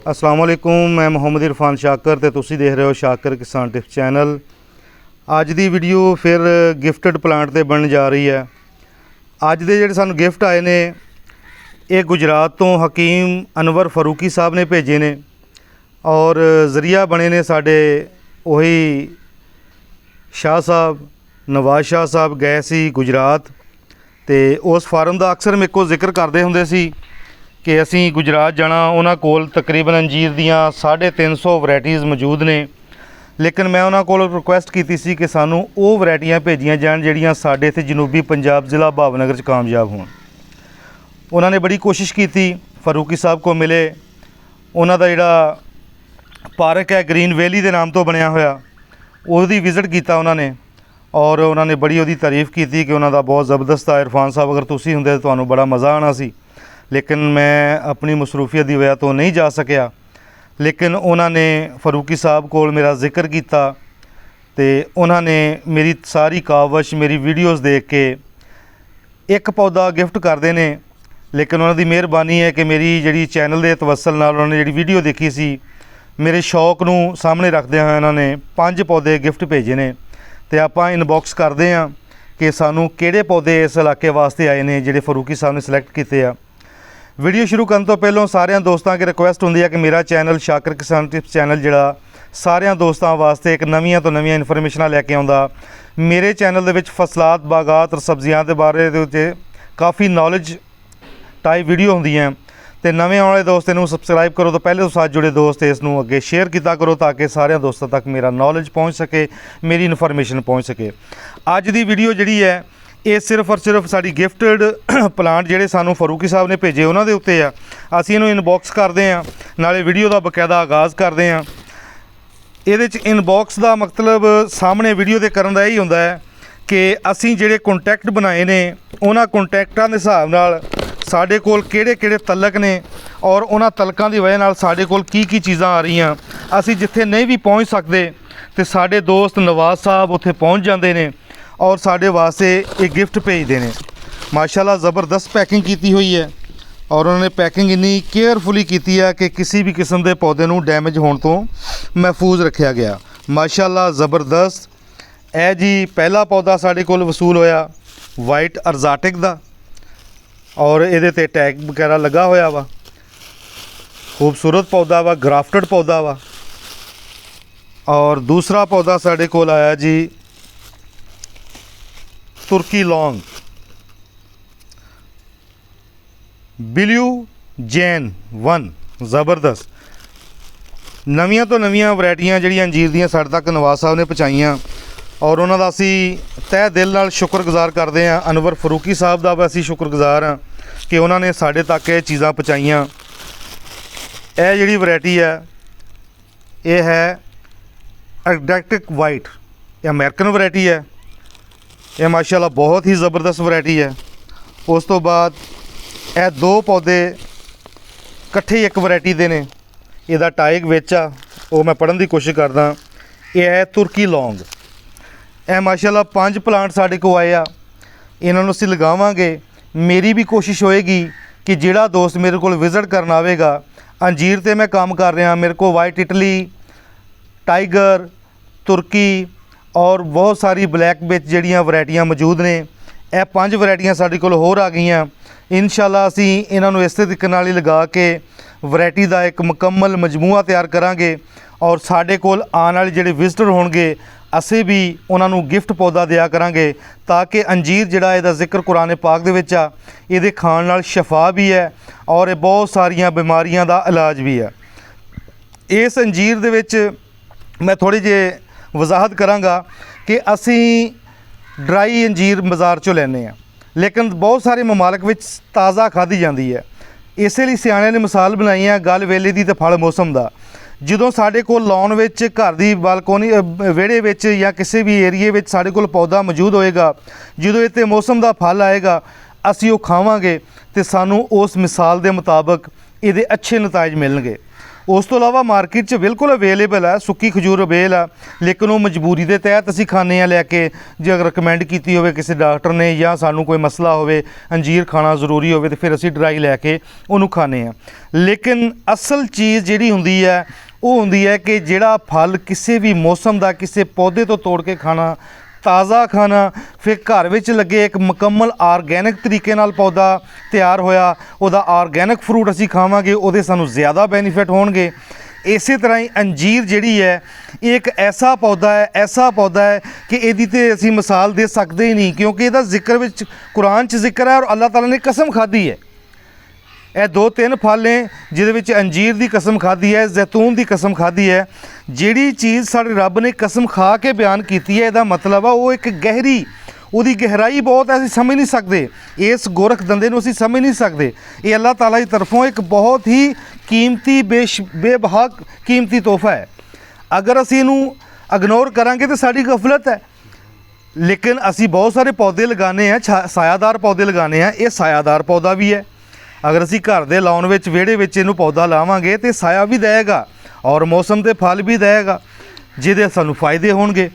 अस्सलाम वालेकुम, मैं मुहम्मद इरफान शाकर ते तुसी देख रहे हो शाकर किसान टिप्स चैनल। अज दी वीडियो फिर गिफ्टड प्लांट ते बनन जा रही है। अज दे जिहड़े सानू गिफ्ट आए ने ये गुजरात तो हकीम अनवर फरूकी साहब ने भेजे ने और जरिया बने ने साडे वही शाह साहब नवाज शाह साहब गए सी गुजरात ते उस फार्म का अक्सर मेरे को जिक्र करते हुंदे सी कि असी गुजरात जाना, उन्हां कोल तकरीबन अंजीर दियाँ 350 वैराइटीज़ मौजूद ने। लेकिन मैं उन्हां कोल रिक्वेस्ट की सी कि सानू वो वैराइटियां भेजियां जान जिहड़ियां साडे इत्थे जनूबी पंजाब ज़िला भावनगर च कामयाब होण। उन्होंने बड़ी कोशिश की, फरूकी साहब को मिले, उन्हां दा जिहड़ा पार्क है ग्रीन वैली के नाम तो बनया होया उसकी विजिट किया उन्होंने और उन्होंने बड़ी उसकी तारीफ़ की कि उन्हों का बहुत ज़बरदस्त है। इरफान साहब अगर तुसी हुंदे तो तुहानूं बड़ा मज़ा आना सी, लेकिन मैं अपनी मसरूफियत की वजह तो नहीं जा सकिया। लेकिन उन्होंने फरूकी साहब को मेरा जिक्र किया तो उन्होंने मेरी सारी कावश मेरी वीडियोज़ देख के एक पौधा गिफ्ट करते हैं। लेकिन उन्होंने मेहरबानी है कि मेरी जी चैनल के तवसल नाल उन्होंने जी वीडियो देखी सी, मेरे शौक नूं सामने रखदे हुए उन्होंने 5 पौधे गिफ्ट भेजे ने। तो आपां इनबॉक्स करते हैं कि सानू किहड़े पौधे इस इलाके वास्ते आए ने जिहड़े फरूकी साहब ने सिलेक्ट किए आ। वीडियो शुरू करने तो पहलों सारियां दोस्तों की रिक्वेस्ट होंदी है कि मेरा चैनल शाकर किसान टिप्स चैनल जिहड़ा सारियां दोस्तों वास्ते एक नवीं तो नवीं इन्फॉर्मेशनां लैके आउंदा। मेरे चैनल दे विच फसलात बागात और सब्जियां के बारे दे काफ़ी नॉलेज टाइप वीडियो होंदियां ते नवे आने वाले दोस्त इनू सबसक्राइब करो तो पहले तो साथ जुड़े दोस्त इसनू अगे शेयर किया करो ताकि सारे दोस्तों तक मेरा नॉलेज पहुँच सके, मेरी इन्फॉर्मेशन पहुँच सके। अज दी वीडियो जिहड़ी है ये सिर्फ और सिर्फ साड़ी गिफ्टड प्लांट जिहड़े सानू फरूकी साहब ने भेजे उन्होंने उत्ते आ। असीं इहनूं इनबॉक्स करते हैं, नाले वीडियो का बकायदा आगाज़ करते हैं। ये इनबॉक्स का मतलब सामने वीडियो के करन दा यही हुंदा है कि असीं जिहड़े कॉन्टैक्ट बनाए ने उन्हां कॉन्टैक्टां दे हिसाब नाल साडे कोल किहड़े तलक ने और उन्हां तलकां दी वजह नाल साडे कोल की चीज़ां आ रही। असीं जिथे नहीं भी पहुँच सकते तो साडे दोस्त नवाज साहब उत्थे पहुँच जाते हैं और साडे वास्ते एक गिफ्ट भेजते हैं। माशाल्लाह ज़बरदस्त पैकिंग की हुई है और उन्होंने पैकिंग इन्नी केयरफुली की है कि किसी भी किस्म के पौधे नूं डैमेज होने तो महफूज रखा गया। माशाल्लाह ज़बरदस्त है जी। पहला पौधा साडे कोल वसूल होया वाइट अर्जाटिक दा और ये ते टैग वगैरह लगा होया वा। खूबसूरत पौधा वा, ग्राफ्टेड पौधा वा। और दूसरा पौधा साडे कोल आया जी तुर्की लौंग बिल्यू जैन 1। ज़बरदस्त नवीं तो नवीं वैरायटियां जिहड़ियां अंजीर दियां साडे तक नवाज साहब ने पहुँचाइयां और उन्हों का असी तह दिल नाल शुक्रगुजार करते हैं। अनवर फरूकी साहब का भी असी शुक्रगुजार हाँ कि उन्होंने साडे तक ये चीज़ां पहुँचाइयां। यह जिहड़ी वैरायटी है ये है एग्जैक्टिक वाइट, ये अमेरिकन वैरायटी है। यह माशाल्लाह बहुत ही ज़बरदस्त वैरायटी है। उस तो बाद यह 2 पौधे कट्ठे एक वैरायटी दे ने, इहदा टाइग विच आ वो मैं पढ़न की कोशिश करदा। यह है तुर्की लौंग। यह माशाल्लाह 5 प्लांट साडे को आए आ, इन्होंने असीं लगावांगे। मेरी भी कोशिश होएगी कि जिहड़ा दोस्त मेरे को विजिट करन आवेगा, अंजीर ते मैं काम कर रहा, मेरे को वाइट इटली, टाइगर, तुर्की और बहुत सारी ब्लैक विच जिहड़ियां वैरायटियां मौजूद ने। यह 5 वैरायटियां साडे कोल होर आ गईयां। इंशाअल्लाह असीं इन्हां नूं इस तरीके नाल ही लगा के वैरायटी का एक मुकम्मल मजमूआ तैयार करांगे और साडे कोल आने वाले जिहड़े विजिटर होणगे असीं भी उन्हां नूं गिफ्ट पौधा दिया करांगे ताकि अंजीर जिहड़ा इहदा जिक्र कुरान पाक दे विच आ, इहदे खाण नाल शफा भी है और ये बहुत सारियां बीमारियां दा इलाज भी है। इस अंजीर दे विच मैं थोड़ी जी वजाहत करांगा कि असीं ड्राई अंजीर बाज़ार चों लैंदे आ, लेकिन बहुत सारे ममालक विच ताज़ा खाधी जाती है। इस लई सियाणिਆਂ ने मिसाल बनाई है गल वेले दी ते फल मौसम का। ਜਦੋਂ ਸਾਡੇ ਕੋਲ ਲੌਨ ਵਿੱਚ घर ਦੀ ਬਾਲਕੋਨੀ ਵਿਹੜੇ ਵਿੱਚ ਜਾਂ ਕਿਸੇ ਵੀ ਏਰੀਏ ਵਿੱਚ ਸਾਡੇ ਕੋਲ ਪੌਦਾ ਮੌਜੂਦ ਹੋਏਗਾ, ਜਦੋਂ ਇਹ 'ਤੇ ਮੌਸਮ ਦਾ ਫਲ ਆਏਗਾ ਅਸੀਂ ਉਹ ਖਾਵਾਂਗੇ ਤੇ ਸਾਨੂੰ ਉਸ ਮਿਸਾਲ ਦੇ ਮੁਤਾਬਕ ਇਹਦੇ ਅੱਛੇ ਨਤਾਇਜ ਮਿਲਣਗੇ। ਉਸ ਤੋਂ ਇਲਾਵਾ ਮਾਰਕੀਟ 'ਚ ਬਿਲਕੁਲ ਅਵੇਲੇਬਲ ਹੈ, ਸੁੱਕੀ ਖਜੂਰ ਅਵੇਲ ਆ, ਲੇਕਿਨ ਉਹ ਮਜਬੂਰੀ ਦੇ ਤਹਿਤ ਅਸੀਂ ਖਾਂਦੇ ਹਾਂ ਲੈ ਕੇ। ਜੇ ਅਗਰ ਰਿਕਮੈਂਡ ਕੀਤੀ ਹੋਵੇ ਕਿਸੇ ਡਾਕਟਰ ਨੇ ਜਾਂ ਸਾਨੂੰ ਕੋਈ ਮਸਲਾ ਹੋਵੇ, ਅੰਜੀਰ ਖਾਣਾ ਜ਼ਰੂਰੀ ਹੋਵੇ, ਤੇ ਫਿਰ ਅਸੀਂ ਡਰਾਈ ਲੈ ਕੇ ਉਹਨੂੰ ਖਾਂਦੇ ਹਾਂ। ਲੇਕਿਨ ਅਸਲ ਚੀਜ਼ ਜਿਹੜੀ ਹੁੰਦੀ ਹੈ ਉਹ ਹੁੰਦੀ ਹੈ ਕਿ ਜਿਹੜਾ ਫਲ ਕਿਸੇ ਵੀ ਮੌਸਮ ਦਾ ਕਿਸੇ ਪੌਦੇ ਤੋਂ ਤੋੜ ਕੇ ਖਾਣਾ, ਤਾਜ਼ਾ ਖਾਣਾ, ਫਿਰ ਘਰ ਵਿੱਚ ਲੱਗੇ ਇੱਕ ਮੁਕੰਮਲ ਆਰਗੈਨਿਕ ਤਰੀਕੇ ਨਾਲ ਪੌਦਾ ਤਿਆਰ ਹੋਇਆ, ਉਹਦਾ ਆਰਗੈਨਿਕ ਫਰੂਟ ਅਸੀਂ ਖਾਵਾਂਗੇ, ਉਹਦੇ ਸਾਨੂੰ ਜ਼ਿਆਦਾ ਬੈਨੀਫਿਟ ਹੋਣਗੇ। ਇਸੇ ਤਰ੍ਹਾਂ ਹੀ ਅੰਜੀਰ ਜਿਹੜੀ ਹੈ ਇਹ ਇੱਕ ਐਸਾ ਪੌਦਾ ਹੈ ਕਿ ਇਹਦੀ ਤੇ ਅਸੀਂ ਮਿਸਾਲ ਦੇ ਸਕਦੇ ਹੀ ਨਹੀਂ, ਕਿਉਂਕਿ ਇਹਦਾ ਜ਼ਿਕਰ ਵਿੱਚ ਕੁਰਾਨ 'ਚ ਜ਼ਿਕਰ ਹੈ ਔਰ ਅੱਲਾਹ ਤਾਲਾ ਨੇ ਕਸਮ ਖਾਧੀ ਹੈ। ਇਹ 2-3 ਫਲ ਨੇ ਜਿਹਦੇ ਵਿੱਚ ਅੰਜੀਰ ਦੀ ਕਸਮ ਖਾਧੀ ਹੈ, ਜ਼ੈਤੂਨ ਦੀ ਕਸਮ ਖਾਧੀ ਹੈ। ਜਿਹੜੀ ਚੀਜ਼ ਸਾਡੇ ਰੱਬ ਨੇ ਕਸਮ ਖਾ ਕੇ ਬਿਆਨ ਕੀਤੀ ਹੈ, ਇਹਦਾ ਮਤਲਬ ਆ ਉਹ ਇੱਕ ਗਹਿਰੀ, ਉਹਦੀ ਗਹਿਰਾਈ ਬਹੁਤ ਹੈ, ਅਸੀਂ ਸਮਝ ਨਹੀਂ ਸਕਦੇ। ਇਸ ਗੋਰਖ ਦੰਦੇ ਨੂੰ ਅਸੀਂ ਸਮਝ ਨਹੀਂ ਸਕਦੇ। ਇਹ ਅੱਲਾਹ ਤਾਲਾ ਦੀ ਤਰਫੋਂ ਇੱਕ ਬਹੁਤ ਹੀ ਕੀਮਤੀ ਬੇਬਹਾ ਕੀਮਤੀ ਤੋਹਫਾ ਹੈ। ਅਗਰ ਅਸੀਂ ਇਹਨੂੰ ਇਗਨੋਰ ਕਰਾਂਗੇ ਤਾਂ ਸਾਡੀ ਗਫਲਤ ਹੈ। ਲੇਕਿਨ ਅਸੀਂ ਬਹੁਤ ਸਾਰੇ ਪੌਦੇ ਲਗਾਉਂਦੇ ਹਾਂ, ਸਾਇਆਦਾਰ ਪੌਦੇ ਲਗਾਉਂਦੇ ਹਾਂ। ਇਹ ਸਾਇਆਦਾਰ ਪੌਦਾ ਵੀ ਹੈ। ਅਗਰ ਅਸੀਂ ਘਰ ਦੇ ਲਾਉਣ ਵਿੱਚ, ਵਿਹੜੇ ਵਿੱਚ ਇਹਨੂੰ ਪੌਦਾ ਲਾਵਾਂਗੇ ਤਾਂ ਸਾਇਆ ਵੀ ਦੇਵੇਗਾ ਔਰ ਮੌਸਮ 'ਤੇ ਫਲ ਵੀ ਦੇਵੇਗਾ, ਜਿਹਦੇ ਸਾਨੂੰ ਫਾਇਦੇ ਹੋਣਗੇ।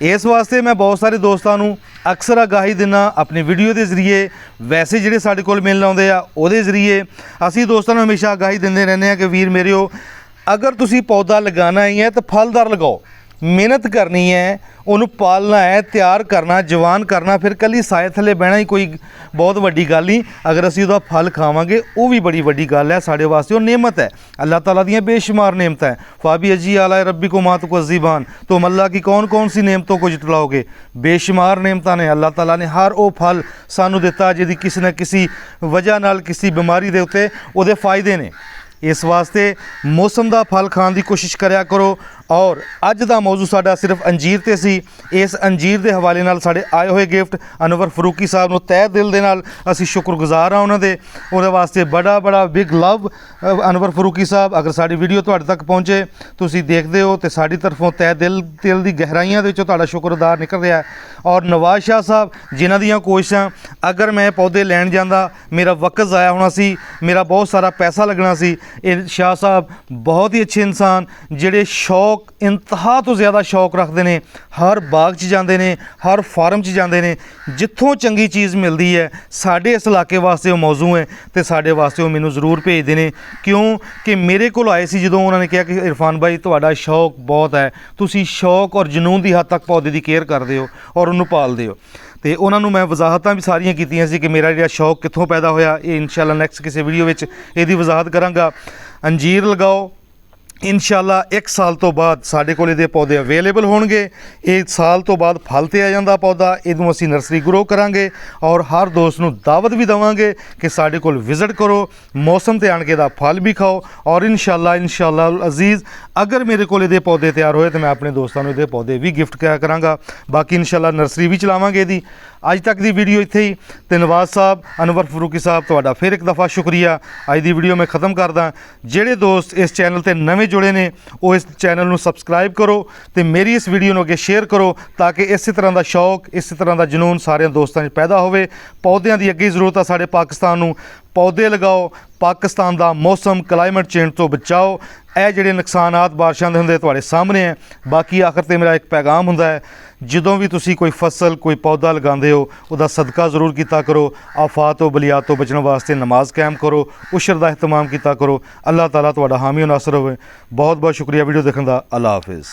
ਇਸ ਵਾਸਤੇ ਮੈਂ ਬਹੁਤ ਸਾਰੇ ਦੋਸਤਾਂ ਨੂੰ ਅਕਸਰ ਆਗਾਹੀ ਦਿੰਦਾ ਆਪਣੀ ਵੀਡੀਓ ਦੇ ਜ਼ਰੀਏ, ਵੈਸੇ ਜਿਹੜੇ ਸਾਡੇ ਕੋਲ ਮਿਲਣ ਆਉਂਦੇ ਆ ਉਹਦੇ ਜ਼ਰੀਏ। ਅਸੀਂ ਦੋਸਤਾਂ ਨੂੰ ਹਮੇਸ਼ਾ ਆਗਾਹੀ ਦਿੰਦੇ ਰਹਿੰਦੇ ਹਾਂ ਕਿ ਵੀਰ ਮੇਰਿਓ, ਅਗਰ ਤੁਸੀਂ ਪੌਦਾ ਲਗਾਉਣਾ ਹੀ ਹੈ ਤਾਂ ਫਲਦਾਰ ਲਗਾਓ। ਮਿਹਨਤ ਕਰਨੀ ਹੈ, ਉਹਨੂੰ ਪਾਲਣਾ ਹੈ, ਤਿਆਰ ਕਰਨਾ, ਜਵਾਨ ਕਰਨਾ, ਫਿਰ ਕੱਲੀ ਸਾਏ ਥੱਲੇ ਬਹਿਣਾ ਹੀ ਕੋਈ ਬਹੁਤ ਵੱਡੀ ਗੱਲ ਨਹੀਂ। ਅਗਰ ਅਸੀਂ ਉਹਦਾ ਫਲ ਖਾਵਾਂਗੇ ਉਹ ਵੀ ਬੜੀ ਵੱਡੀ ਗੱਲ ਹੈ ਸਾਡੇ ਵਾਸਤੇ, ਉਹ नेमत है। अल्लाह ताला ਦੀਆਂ बेशुमार नेमत हैं। फ़ाबी अजी आला रब्बी को मात को ज़ीबान, तुम अल्लाह की कौन कौन सी नेमतों को जुटलाओगे। बेशुमार नेमतां ने अल्लाह ताला ने हर ਉਹ ਫਲ ਸਾਨੂੰ ਦਿੱਤਾ ਜਿਹਦੀ ਕਿਸੇ ਨਾ ਕਿਸੇ ਵਜ੍ਹਾ ਨਾਲ ਕਿਸੇ ਬਿਮਾਰੀ ਦੇ ਉੱਤੇ ਉਹਦੇ ਫਾਇਦੇ ਨੇ। ਇਸ ਵਾਸਤੇ ਮੌਸਮ ਦਾ ਫਲ ਖਾਣ ਦੀ ਕੋਸ਼ਿਸ਼ ਕਰਿਆ ਕਰੋ। ਔਰ ਅੱਜ ਦਾ ਮੌਜੂ ਸਾਡਾ ਸਿਰਫ ਅੰਜੀਰ 'ਤੇ ਸੀ। ਇਸ ਅੰਜੀਰ ਦੇ ਹਵਾਲੇ ਨਾਲ ਸਾਡੇ ਆਏ ਹੋਏ ਗਿਫਟ ਅਨਵਰ ਫਰੂਕੀ ਸਾਹਿਬ ਨੂੰ ਤਹਿ ਦਿਲ ਦੇ ਨਾਲ ਅਸੀਂ ਸ਼ੁਕਰਗੁਜ਼ਾਰ ਹਾਂ ਉਹਨਾਂ ਦੇ। ਉਹਦੇ ਵਾਸਤੇ ਬੜਾ ਬਿਗ ਲਵ ਅਨਵਰ ਫਰੂਕੀ ਸਾਹਿਬ। ਅਗਰ ਸਾਡੀ ਵੀਡੀਓ ਤੁਹਾਡੇ ਤੱਕ ਪਹੁੰਚੇ, ਤੁਸੀਂ ਦੇਖਦੇ ਹੋ, ਤੇ ਸਾਡੀ ਤਰਫੋਂ ਤਹਿ ਦਿਲ ਦੀ ਗਹਿਰਾਈਆਂ ਦੇ ਵਿੱਚੋਂ ਤੁਹਾਡਾ ਸ਼ੁਕਰਗੁਜ਼ਾਰ ਨਿਕਲ ਰਿਹਾ। ਔਰ ਨਵਾਜ਼ ਸ਼ਾਹ ਸਾਹਿਬ ਜਿਨ੍ਹਾਂ ਦੀਆਂ ਕੋਸ਼ਿਸ਼ਾਂ, ਅਗਰ ਮੈਂ ਪੌਦੇ ਲੈਣ ਜਾਂਦਾ ਮੇਰਾ ਵਕਤ ਜ਼ਾਇਆ ਹੋਣਾ ਸੀ, ਮੇਰਾ ਬਹੁਤ ਸਾਰਾ ਪੈਸਾ ਲੱਗਣਾ ਸੀ। ਇਹ ਸ਼ਾਹ ਸਾਹਿਬ ਬਹੁਤ ਹੀ ਅੱਛੇ ਇਨਸਾਨ, ਜਿਹੜੇ ਸ਼ੌਕ, ਇੰਤਹਾ ਤੋਂ ਜ਼ਿਆਦਾ ਸ਼ੌਕ ਰੱਖਦੇ ਨੇ। ਹਰ ਬਾਗ 'ਚ ਜਾਂਦੇ ਨੇ, ਹਰ ਫਾਰਮ 'ਚ ਜਾਂਦੇ ਨੇ, ਜਿੱਥੋਂ ਚੰਗੀ ਚੀਜ਼ ਮਿਲਦੀ ਹੈ ਸਾਡੇ ਇਸ ਇਲਾਕੇ ਵਾਸਤੇ ਉਹ ਮੌਜੂ ਹੈ, ਤੇ ਸਾਡੇ ਵਾਸਤੇ ਉਹ ਮੈਨੂੰ ਜ਼ਰੂਰ ਭੇਜਦੇ ਨੇ। ਕਿਉਂ ਕਿ ਮੇਰੇ ਕੋਲ ਆਏ ਸੀ ਜਦੋਂ ਉਹਨਾਂ ਨੇ ਕਿਹਾ ਕਿ ਇਰਫਾਨ ਭਾਈ ਤੁਹਾਡਾ ਸ਼ੌਕ ਬਹੁਤ ਹੈ, ਤੁਸੀਂ ਸ਼ੌਕ ਔਰ ਜਨੂਨ ਦੀ ਹੱਦ ਤੱਕ ਪੌਦੇ ਦੀ ਕੇਅਰ ਕਰਦੇ ਹੋ ਔਰ ਉਹਨੂੰ ਪਾਲਦੇ ਹੋ। ਤੇ ਉਹਨਾਂ ਨੂੰ ਮੈਂ ਵਜ਼ਾਹਤਾਂ ਵੀ ਸਾਰੀਆਂ ਕੀਤੀਆਂ ਸੀ ਕਿ ਮੇਰਾ ਜਿਹੜਾ ਸ਼ੌਕ ਕਿੱਥੋਂ ਪੈਦਾ ਹੋਇਆ। ਇਹ ਇਨਸ਼ਾਅੱਲਾ ਨੈਕਸਟ ਕਿਸੇ ਵੀਡੀਓ ਵਿੱਚ ਇਹਦੀ ਵਜ਼ਾਹਤ ਕਰਾਂਗਾ। ਅੰਜੀਰ ਲਗਾਓ, ਇਨਸ਼ਾਅੱਲਾ 1 ਸਾਲ ਤੋਂ ਬਾਅਦ ਸਾਡੇ ਕੋਲ ਇਹਦੇ ਪੌਦੇ ਅਵੇਲੇਬਲ ਹੋਣਗੇ। ਇਹ ਸਾਲ ਤੋਂ ਬਾਅਦ ਫਲ 'ਤੇ ਆ ਜਾਂਦਾ ਪੌਦਾ। ਇਹਨੂੰ ਅਸੀਂ ਨਰਸਰੀ ਗਰੋ ਕਰਾਂਗੇ ਔਰ ਹਰ ਦੋਸਤ ਨੂੰ ਦਾਵਤ ਵੀ ਦੇਵਾਂਗੇ ਕਿ ਸਾਡੇ ਕੋਲ ਵਿਜ਼ਿਟ ਕਰੋ, ਮੌਸਮ 'ਤੇ ਆਣ ਕੇ ਇਹਦਾ ਫਲ ਵੀ ਖਾਓ। ਔਰ ਇਨਸ਼ਾਅੱਲਾ ਅਜ਼ੀਜ਼, ਅਗਰ ਮੇਰੇ ਕੋਲ ਇਹਦੇ ਪੌਦੇ ਤਿਆਰ ਹੋਏ ਤਾਂ ਮੈਂ ਆਪਣੇ ਦੋਸਤਾਂ ਨੂੰ ਇਹਦੇ ਪੌਦੇ ਵੀ ਗਿਫਟ ਕਰਿਆ ਕਰਾਂਗਾ। ਬਾਕੀ ਇਨਸ਼ਾਅੱਲਾ ਨਰਸਰੀ ਵੀ ਚਲਾਵਾਂਗੇ ਇਹਦੀ। ਅੱਜ ਤੱਕ ਦੀ ਵੀਡੀਓ ਇੱਥੇ ਹੀ। ਤੇ ਨਵਾਜ਼ ਸਾਹਿਬ, ਅਨਵਰ ਫਰੂਕੀ ਸਾਹਿਬ, ਤੁਹਾਡਾ ਫਿਰ ਇੱਕ ਦਫਾ ਸ਼ੁਕਰੀਆ। ਅੱਜ ਦੀ ਵੀਡੀਓ ਮੈਂ ख़त्म ਕਰਦਾ। ਜਿਹੜੇ ਦੋਸਤ ਇਸ ਚੈਨਲ ਤੇ ਨਵੇਂ जुड़े ने वो इस चैनल ਨੂੰ ਸਬਸਕ੍ਰਾਈਬ करो तो मेरी इस वीडियो ਨੂੰ ਅੱਗੇ शेयर करो ताकि इस तरह का शौक, इस तरह का जुनून सारे दोस्तों 'ਚ पैदा होवे। पौधों की अगे जरूरत है साढ़े पाकिस्तान ਨੂੰ। पौधे लगाओ, पाकिस्तान का मौसम क्लाइमेट चेंज तो बचाओ। ਇਹ ਜਿਹੜੇ ਨੁਕਸਾਨਾਤ ਬਾਰਿਸ਼ਾਂ ਦੇ ਹੁੰਦੇ ਤੁਹਾਡੇ ਸਾਹਮਣੇ ਹੈ। ਬਾਕੀ ਆਖਰ ਤੇ ਮੇਰਾ ਇੱਕ ਪੈਗਾਮ ਹੁੰਦਾ ਹੈ, ਜਦੋਂ ਵੀ ਤੁਸੀਂ ਕੋਈ ਫਸਲ, ਕੋਈ ਪੌਦਾ ਲਗਾਉਂਦੇ ਹੋ ਉਹਦਾ ਸਦਕਾ ਜ਼ਰੂਰ ਕੀਤਾ ਕਰੋ। ਆਫਾਤ ਤੋਂ ਬਲੀਆਤ ਤੋਂ ਬਚਣ ਵਾਸਤੇ ਨਮਾਜ਼ ਕਾਇਮ ਕਰੋ, ਉਸ਼ਰ ਦਾ ਅਹਿਤਮਾਮ ਕੀਤਾ ਕਰੋ। ਅੱਲਾਹ ਤਾਲਾ ਤੁਹਾਡਾ ਹਾਮੀ ਨਾਸਰ ਹੋਵੇ। ਬਹੁਤ ਬਹੁਤ ਸ਼ੁਕਰੀਆ ਵੀਡੀਓ ਦੇਖਣ ਦਾ। ਅੱਲਾਹ ਹਾਫਿਜ਼।